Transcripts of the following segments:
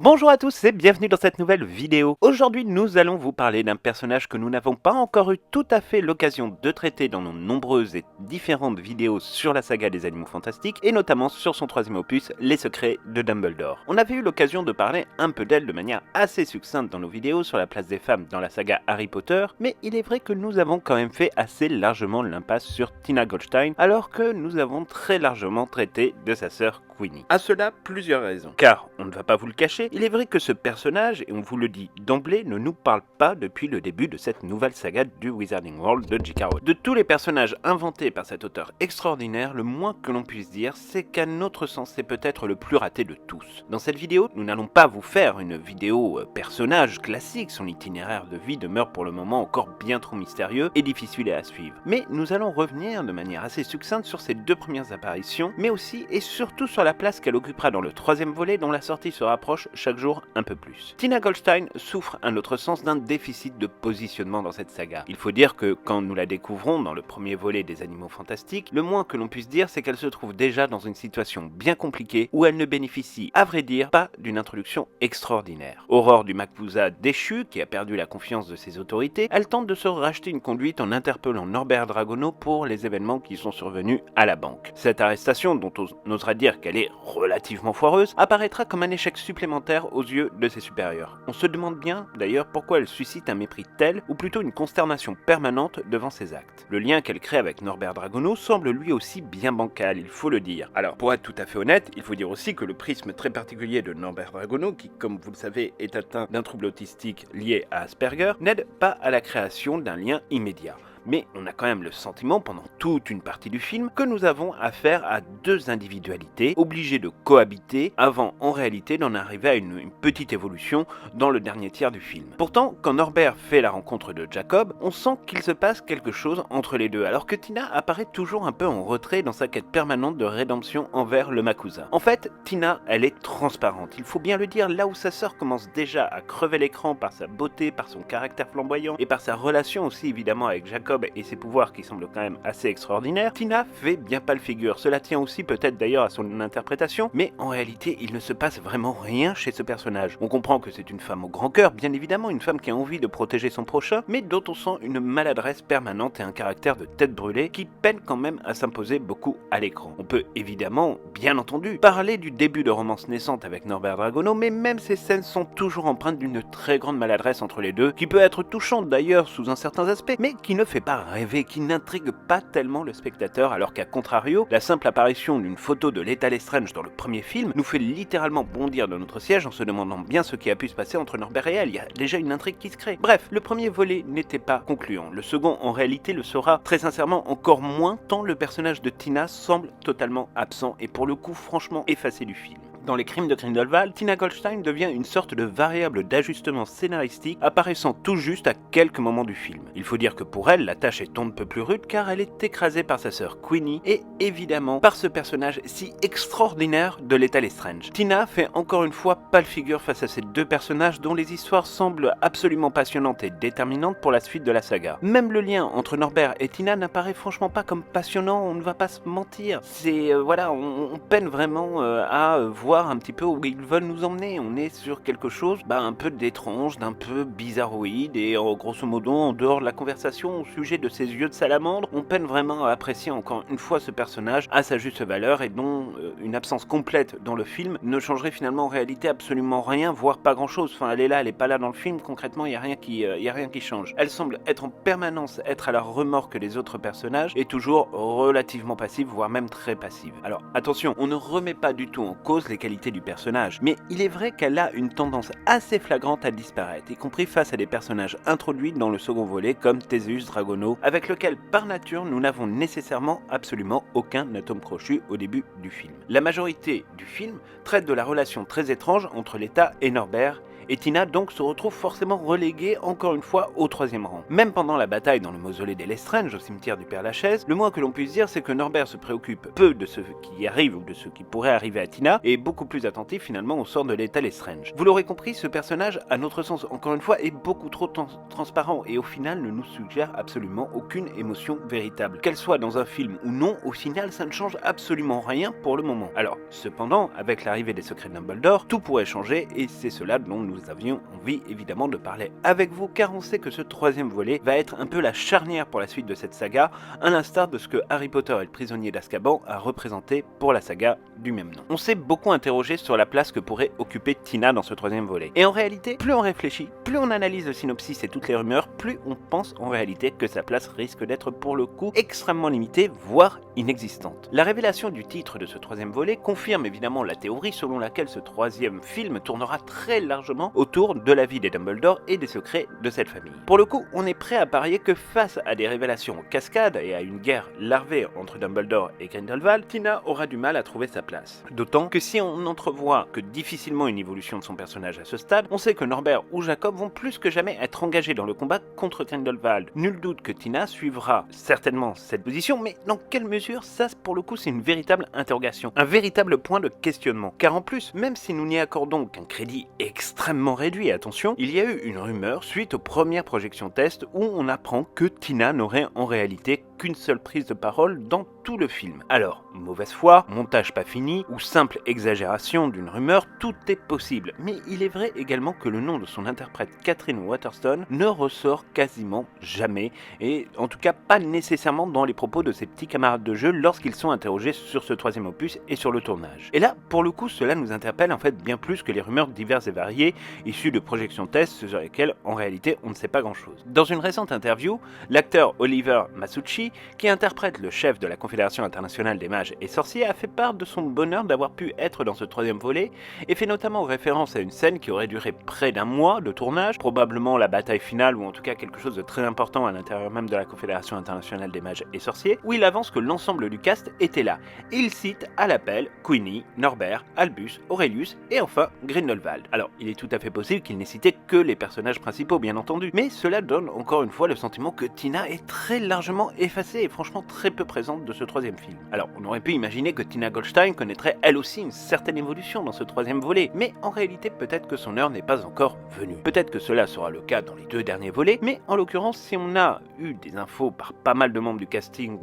Bonjour à tous et bienvenue dans cette nouvelle vidéo. Aujourd'hui nous allons vous parler d'un personnage que nous n'avons pas encore eu tout à fait l'occasion de traiter dans nos nombreuses et différentes vidéos sur la saga des Animaux Fantastiques et notamment sur son troisième opus, Les Secrets de Dumbledore. On avait eu l'occasion de parler un peu d'elle de manière assez succincte dans nos vidéos sur la place des femmes dans la saga Harry Potter, mais il est vrai que nous avons quand même fait assez largement l'impasse sur Tina Goldstein alors que nous avons très largement traité de sa sœur Queenie. À cela, plusieurs raisons. Car, on ne va pas vous le cacher, il est vrai que ce personnage, et on vous le dit d'emblée, ne nous parle pas depuis le début de cette nouvelle saga du Wizarding World de J.K. Rowling. De tous les personnages inventés par cet auteur extraordinaire, le moins que l'on puisse dire, c'est qu'à notre sens, c'est peut-être le plus raté de tous. Dans cette vidéo, nous n'allons pas vous faire une vidéo personnage classique, son itinéraire de vie demeure pour le moment encore bien trop mystérieux et difficile à suivre. Mais nous allons revenir de manière assez succincte sur ses deux premières apparitions, mais aussi et surtout sur la place qu'elle occupera dans le troisième volet dont la sortie se rapproche chaque jour un peu plus. Tina Goldstein souffre à notre sens d'un déficit de positionnement dans cette saga. Il faut dire que quand nous la découvrons dans le premier volet des Animaux Fantastiques, le moins que l'on puisse dire c'est qu'elle se trouve déjà dans une situation bien compliquée où elle ne bénéficie, à vrai dire, pas d'une introduction extraordinaire. Aurore du Macbouza déchu, qui a perdu la confiance de ses autorités, elle tente de se racheter une conduite en interpellant Norbert Dragono pour les événements qui sont survenus à la banque. Cette arrestation, dont on osera dire qu'elle est relativement foireuse, apparaîtra comme un échec supplémentaire aux yeux de ses supérieurs. On se demande bien, d'ailleurs, pourquoi elle suscite un mépris tel, ou plutôt une consternation permanente devant ses actes. Le lien qu'elle crée avec Norbert Dragono semble lui aussi bien bancal, il faut le dire. Alors, pour être tout à fait honnête, il faut dire aussi que le prisme très particulier de Norbert Dragono, qui, comme vous le savez, est atteint d'un trouble autistique lié à Asperger, n'aide pas à la création d'un lien immédiat. Mais on a quand même le sentiment, pendant toute une partie du film, que nous avons affaire à deux individualités obligées de cohabiter avant, en réalité, d'en arriver à une petite évolution dans le dernier tiers du film. Pourtant, quand Norbert fait la rencontre de Jacob, on sent qu'il se passe quelque chose entre les deux, alors que Tina apparaît toujours un peu en retrait dans sa quête permanente de rédemption envers le Makusa. En fait, Tina, elle est transparente, il faut bien le dire, là où sa sœur commence déjà à crever l'écran par sa beauté, par son caractère flamboyant et par sa relation aussi évidemment avec Jacob et ses pouvoirs qui semblent quand même assez extraordinaires, Tina fait bien pâle figure. Cela tient aussi peut-être d'ailleurs à son interprétation, mais en réalité il ne se passe vraiment rien chez ce personnage. On comprend que c'est une femme au grand cœur, bien évidemment, une femme qui a envie de protéger son prochain, mais dont on sent une maladresse permanente et un caractère de tête brûlée qui peine quand même à s'imposer beaucoup à l'écran. On peut évidemment, bien entendu, parler du début de romance naissante avec Norbert Dragono, mais même ces scènes sont toujours empreintes d'une très grande maladresse entre les deux, qui peut être touchante d'ailleurs sous un certain aspect, mais qui ne fait pas rêver, qui n'intrigue pas tellement le spectateur, alors qu'à contrario, la simple apparition d'une photo de Lethal Lestrange dans le premier film nous fait littéralement bondir de notre siège en se demandant bien ce qui a pu se passer entre Norbert et elle. Il y a déjà une intrigue qui se crée. Bref, le premier volet n'était pas concluant. Le second, en réalité, le sera très sincèrement encore moins, tant le personnage de Tina semble totalement absent et pour le coup franchement effacé du film. Dans Les Crimes de Grindelwald, Tina Goldstein devient une sorte de variable d'ajustement scénaristique apparaissant tout juste à quelques moments du film. Il faut dire que pour elle, la tâche est on ne peut plus rude car elle est écrasée par sa sœur Queenie et évidemment par ce personnage si extraordinaire de Lethal Lestrange. Tina fait encore une fois pâle figure face à ces deux personnages dont les histoires semblent absolument passionnantes et déterminantes pour la suite de la saga. Même le lien entre Norbert et Tina n'apparaît franchement pas comme passionnant, on ne va pas se mentir. C'est voilà, on peine vraiment à voir un petit peu où ils veulent nous emmener. On est sur quelque chose un peu d'étrange, d'un peu bizarroïde et grosso modo en dehors de la conversation au sujet de ses yeux de salamandre, on peine vraiment à apprécier encore une fois ce personnage à sa juste valeur et dont une absence complète dans le film ne changerait finalement en réalité absolument rien, voire pas grand chose. Enfin elle est là, elle est pas là dans le film, concrètement il y a rien qui change. Elle semble être en permanence être à la remorque des autres personnages et toujours relativement passive, voire même très passive. Alors attention, on ne remet pas du tout en cause les qualités du personnage, mais il est vrai qu'elle a une tendance assez flagrante à disparaître, y compris face à des personnages introduits dans le second volet comme Theseus Dragono, avec lequel par nature nous n'avons nécessairement absolument aucun atome crochu au début du film. La majorité du film traite de la relation très étrange entre l'État et Norbert, et Tina donc se retrouve forcément reléguée encore une fois au 3e rang. Même pendant la bataille dans le mausolée des Lestrange au cimetière du Père-Lachaise, le moins que l'on puisse dire c'est que Norbert se préoccupe peu de ce qui y arrive ou de ce qui pourrait arriver à Tina et est beaucoup plus attentif finalement au sort de l'État Lestrange. Vous l'aurez compris, ce personnage, à notre sens encore une fois, est beaucoup trop transparent et au final ne nous suggère absolument aucune émotion véritable. Qu'elle soit dans un film ou non, au final ça ne change absolument rien pour le moment. Alors, cependant, avec l'arrivée des secrets de Dumbledore, tout pourrait changer et c'est cela dont nous avions envie évidemment de parler avec vous car on sait que ce 3e volet va être un peu la charnière pour la suite de cette saga, à l'instar de ce que Harry Potter et le prisonnier d'Azkaban a représenté pour la saga du même nom. On s'est beaucoup interrogé sur la place que pourrait occuper Tina dans ce 3e volet. Et en réalité, plus on réfléchit, plus on analyse le synopsis et toutes les rumeurs, plus on pense en réalité que sa place risque d'être pour le coup extrêmement limitée, voire inexistante. La révélation du titre de ce 3e volet confirme évidemment la théorie selon laquelle ce 3e film tournera très largement autour de la vie des Dumbledore et des secrets de cette famille. Pour le coup, on est prêt à parier que face à des révélations en cascade et à une guerre larvée entre Dumbledore et Grindelwald, Tina aura du mal à trouver sa place. D'autant que si on n'entrevoit que difficilement une évolution de son personnage à ce stade, on sait que Norbert ou Jacob vont plus que jamais être engagés dans le combat contre Grindelwald. Nul doute que Tina suivra certainement cette position, mais dans quelle mesure, ça pour le coup c'est une véritable interrogation, un véritable point de questionnement. Car en plus, même si nous n'y accordons qu'un crédit extrêmement réduit, attention, il y a eu une rumeur suite aux premières projections test où on apprend que Tina n'aurait en réalité qu'une seule prise de parole dans tout le film. Alors, mauvaise foi, montage pas fini ou simple exagération d'une rumeur, tout est possible. Mais il est vrai également que le nom de son interprète Catherine Waterston ne ressort quasiment jamais et en tout cas pas nécessairement dans les propos de ses petits camarades de jeu lorsqu'ils sont interrogés sur ce 3e opus et sur le tournage. Et là, pour le coup, cela nous interpelle en fait bien plus que les rumeurs diverses et variées issues de projections tests sur lesquelles en réalité on ne sait pas grand chose. Dans une récente interview, l'acteur Oliver Masucci, qui interprète le chef de la Confédération internationale des mages et sorciers, a fait part de son bonheur d'avoir pu être dans ce 3e volet et fait notamment référence à une scène qui aurait duré près d'un mois de tournage, probablement la bataille finale ou en tout cas quelque chose de très important à l'intérieur même de la Confédération internationale des mages et sorciers, où il avance que l'ensemble du cast était là. Et il cite à l'appel Queenie, Norbert, Albus, Aurelius et enfin Grindelwald. Alors, il est tout à fait possible qu'il n'ait cité que les personnages principaux bien entendu, mais cela donne encore une fois le sentiment que Tina est très largement effacée et franchement très peu présente de ce 3e film. Alors, on aurait pu imaginer que Tina Goldstein connaîtrait elle aussi une certaine évolution dans ce 3e volet, mais en réalité peut-être que son heure n'est pas encore venue. Peut-être que cela sera le cas dans les 2 derniers volets, mais en l'occurrence, si on a eu des infos par pas mal de membres du casting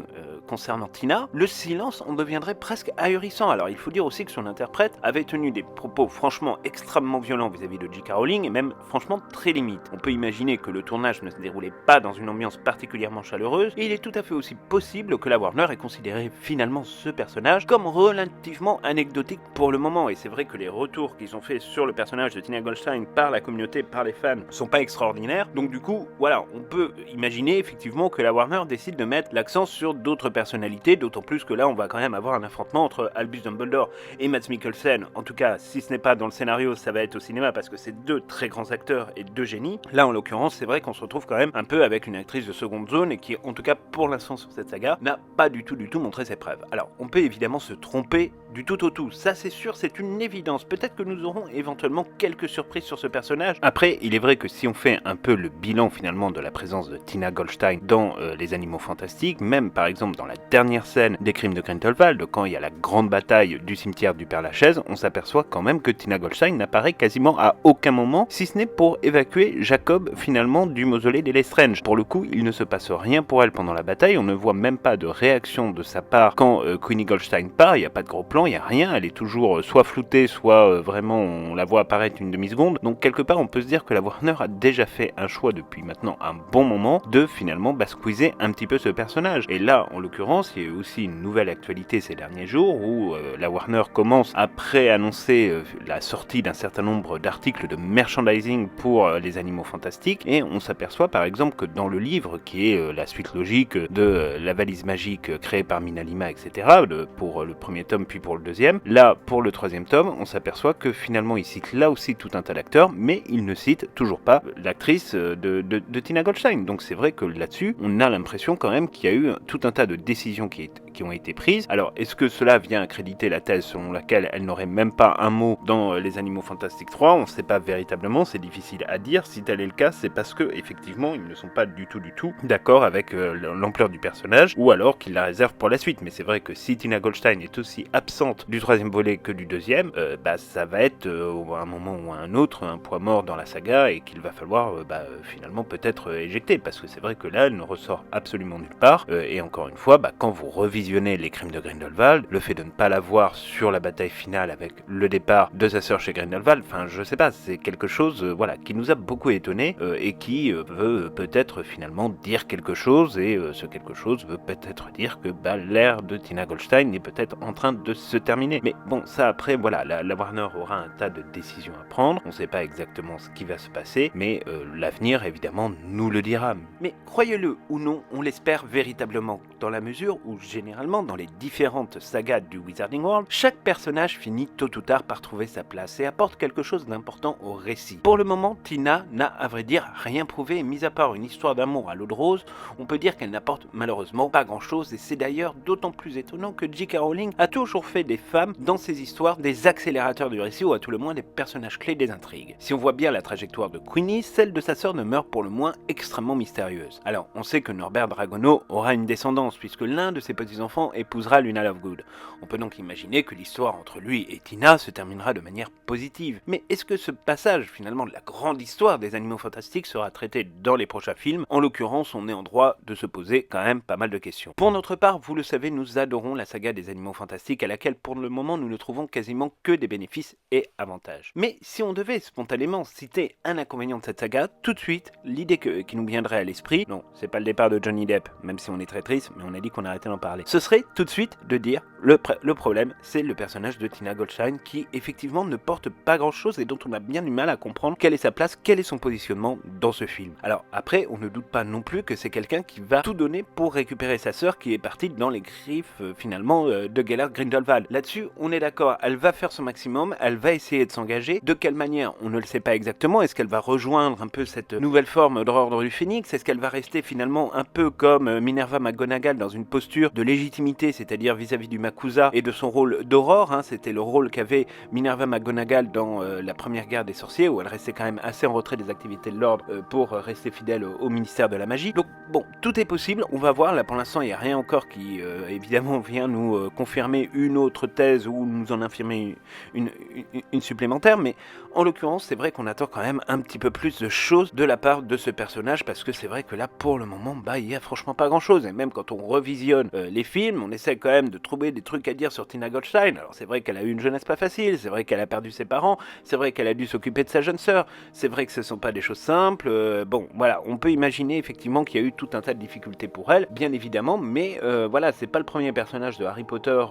concernant Tina, le silence en deviendrait presque ahurissant. Alors il faut dire aussi que son interprète avait tenu des propos franchement extrêmement violents vis-à-vis de J.K. Rowling et même franchement très limites. On peut imaginer que le tournage ne se déroulait pas dans une ambiance particulièrement chaleureuse et il est tout à fait aussi possible que la Warner ait considéré finalement ce personnage comme relativement anecdotique pour le moment. Et c'est vrai que les retours qu'ils ont fait sur le personnage de Tina Goldstein par la communauté, par les fans, sont pas extraordinaires. Donc du coup, voilà, on peut imaginer effectivement que la Warner décide de mettre l'accent sur d'autres personnalités, d'autant plus que là on va quand même avoir un affrontement entre Albus Dumbledore et Mads Mikkelsen. En tout cas, si ce n'est pas dans le scénario, ça va être au cinéma parce que c'est 2 très grands acteurs et 2 génies. Là en l'occurrence, c'est vrai qu'on se retrouve quand même un peu avec une actrice de seconde zone et qui, en tout cas pour l'instant sur cette saga, n'a pas du tout montré ses preuves. Alors, on peut évidemment se tromper du tout au tout, ça c'est sûr, c'est une évidence. Peut-être que nous aurons éventuellement quelques surprises sur ce personnage. Après, il est vrai que si on fait un peu le bilan finalement de la présence de Tina Goldstein dans Les Animaux Fantastiques, même par exemple dans la dernière scène des Crimes de Grindelwald, quand il y a la grande bataille du cimetière du Père-Lachaise, on s'aperçoit quand même que Tina Goldstein n'apparaît quasiment à aucun moment, si ce n'est pour évacuer Jacob finalement du mausolée des Lestrange. Pour le coup, il ne se passe rien pour elle pendant la bataille, on ne voit même pas de réaction de sa part quand Queenie Goldstein part, il n'y a pas de gros plan, il n'y a rien, elle est toujours soit floutée, soit vraiment on la voit apparaître une demi-seconde. Donc quelque part on peut se dire que la Warner a déjà fait un choix depuis maintenant un bon moment de finalement squeezer un petit peu ce personnage. Et là en l'occurrence il y a eu aussi une nouvelle actualité ces derniers jours où la Warner commence à préannoncer la sortie d'un certain nombre d'articles de merchandising pour les Animaux Fantastiques et on s'aperçoit par exemple que dans le livre qui est la suite logique de la valise magique créée par Minalima etc. Pour le premier tome puis pour le deuxième, là pour le 3e tome on s'aperçoit que finalement il cite là aussi tout un tas d'acteurs mais il ne cite toujours pas l'actrice de Tina Goldstein. Donc c'est vrai que là-dessus on a l'impression quand même qu'il y a eu tout un tas de décisions qui qui ont été prises. Alors, est-ce que cela vient accréditer la thèse selon laquelle elle n'aurait même pas un mot dans Les Animaux Fantastiques 3? On ne sait pas véritablement, c'est difficile à dire. Si tel est le cas, c'est parce que effectivement, ils ne sont pas du tout d'accord avec l'ampleur du personnage, ou alors qu'ils la réservent pour la suite. Mais c'est vrai que si Tina Goldstein est aussi absente du troisième volet que du deuxième, ça va être à un moment ou à un autre un poids mort dans la saga et qu'il va falloir finalement peut-être éjecter, parce que c'est vrai que là elle ne ressort absolument nulle part, et encore une fois, quand vous revisionnez les crimes de Grindelwald, le fait de ne pas la voir sur la bataille finale avec le départ de sa sœur chez Grindelwald, enfin je sais pas, c'est quelque chose qui nous a beaucoup étonné et qui veut peut-être finalement dire quelque chose, et ce quelque chose veut peut-être dire que l'ère de Tina Goldstein est peut-être en train de se terminer. Mais bon, ça après, voilà, la Warner aura un tas de décisions à prendre, on sait pas exactement ce qui va se passer, mais l'avenir évidemment nous le dira. Mais croyez-le ou non, on l'espère véritablement, dans la mesure où généralement dans les différentes sagas du Wizarding World, chaque personnage finit tôt ou tard par trouver sa place et apporte quelque chose d'important au récit. Pour le moment, Tina n'a à vrai dire rien prouvé, et mis à part une histoire d'amour à l'eau de rose, on peut dire qu'elle n'apporte malheureusement pas grand chose, et c'est d'ailleurs d'autant plus étonnant que J.K. Rowling a toujours fait des femmes dans ses histoires des accélérateurs du récit, ou à tout le moins des personnages clés des intrigues. Si on voit bien la trajectoire de Queenie, celle de sa sœur demeure pour le moins extrêmement mystérieuse. Alors on sait que Norbert Dragono aura une descendance, puisque l'un de ses petits-enfants épousera Luna Lovegood. On peut donc imaginer que l'histoire entre lui et Tina se terminera de manière positive. Mais est-ce que ce passage finalement de la grande histoire des Animaux Fantastiques sera traité dans les prochains films? En l'occurrence, on est en droit de se poser quand même pas mal de questions. Pour notre part, vous le savez, nous adorons la saga des Animaux Fantastiques, à laquelle pour le moment nous ne trouvons quasiment que des bénéfices et avantages. Mais si on devait spontanément citer un inconvénient de cette saga, tout de suite, l'idée qui nous viendrait à l'esprit, non, c'est pas le départ de Johnny Depp, même si on est très triste, mais on a dit qu'on arrêtait d'en parler, ce serait tout de suite de dire le problème, c'est le personnage de Tina Goldstein, qui effectivement ne porte pas grand chose et dont on a bien du mal à comprendre quelle est sa place, quel est son positionnement dans ce film. Alors après, on ne doute pas non plus que c'est quelqu'un qui va tout donner pour récupérer sa sœur, qui est partie dans les griffes finalement de Gellert Grindelwald. Là-dessus, on est d'accord, elle va faire son maximum, elle va essayer de s'engager. De quelle manière, on ne le sait pas exactement. Est-ce qu'elle va rejoindre un peu cette nouvelle forme de l'ordre du Phénix? Est-ce qu'elle va rester finalement un peu comme Minerva McGonagall dans une posture de légitimité, c'est-à-dire vis-à-vis du Makusa et de son rôle d'Aurore, C'était le rôle qu'avait Minerva McGonagall dans la première guerre des sorciers, où elle restait quand même assez en retrait des activités de l'ordre pour rester fidèle au ministère de la magie. Donc bon, tout est possible, on va voir. Là pour l'instant, il n'y a rien encore qui évidemment vient nous confirmer une autre thèse ou nous en infirmer une supplémentaire, mais en l'occurrence, c'est vrai qu'on attend quand même un petit peu plus de choses de la part de ce personnage, parce que c'est vrai que là, pour le moment, il y a franchement pas grand chose, et même quand on revisionne les films, on essaie quand même de trouver des trucs à dire sur Tina Goldstein. Alors c'est vrai qu'elle a eu une jeunesse pas facile, c'est vrai qu'elle a perdu ses parents, c'est vrai qu'elle a dû s'occuper de sa jeune sœur, c'est vrai que ce sont pas des choses simples, bon, voilà, on peut imaginer effectivement qu'il y a eu tout un tas de difficultés pour elle, bien évidemment, mais voilà, c'est pas le premier personnage de Harry Potter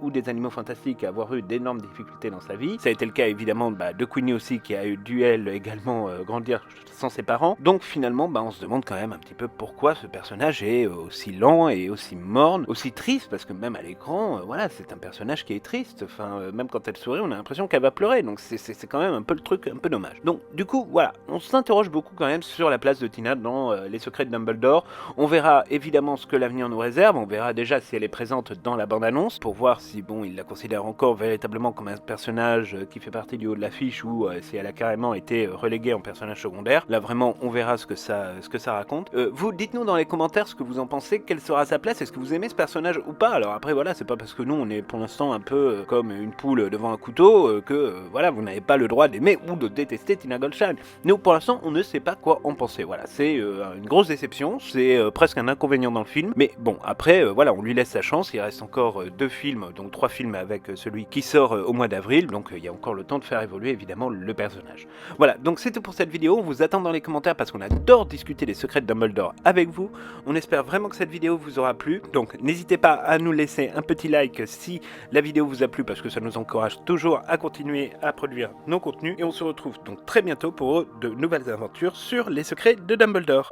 ou des Animaux Fantastiques à avoir eu d'énormes difficultés dans sa vie. Ça a été le cas évidemment de Queenie aussi, qui a eu dû elle également grandir sans ses parents. Donc finalement, on se demande quand même un petit peu pourquoi ce personnage est aussi lent et aussi morne, aussi triste, parce que même à l'écran, voilà, c'est un personnage qui est triste. Enfin, même quand elle sourit, on a l'impression qu'elle va pleurer. Donc c'est quand même un peu le truc, un peu dommage. Donc du coup, voilà, on s'interroge beaucoup quand même sur la place de Tina dans Les Secrets de Dumbledore. On verra évidemment ce que l'avenir nous réserve. On verra déjà si elle est présente dans la bande-annonce, pour voir si il la considère encore véritablement comme un personnage qui fait partie du haut de l'affiche, ou si elle a carrément été reléguée en personnage secondaire. Là vraiment, on verra ce que ça raconte. Vous, dites-nous dans les commentaires ce que vous en pensez, quelle sera sa place, est-ce que vous aimez ce personnage ou pas? Alors après voilà, c'est pas parce que nous on est pour l'instant un peu comme une poule devant un couteau que voilà, vous n'avez pas le droit d'aimer ou de détester Tina Goldstein. Nous pour l'instant on ne sait pas quoi en penser. Voilà, c'est une grosse déception, c'est presque un inconvénient dans le film, mais bon après voilà, on lui laisse sa chance. Il reste encore 2 films, donc 3 films avec celui qui sort au mois d'avril, donc il y a encore le temps de faire évoluer évidemment le personnage. Voilà, donc c'est tout pour cette vidéo. On vous attend dans les commentaires parce qu'on adore discuter des secrets de Dumbledore avec vous. On espère vraiment que cette vidéo vous aura plu, donc n'hésitez pas à nous laisser un petit like si la vidéo vous a plu, parce que ça nous encourage toujours à continuer à produire nos contenus, et on se retrouve donc très bientôt pour de nouvelles aventures sur les secrets de Dumbledore.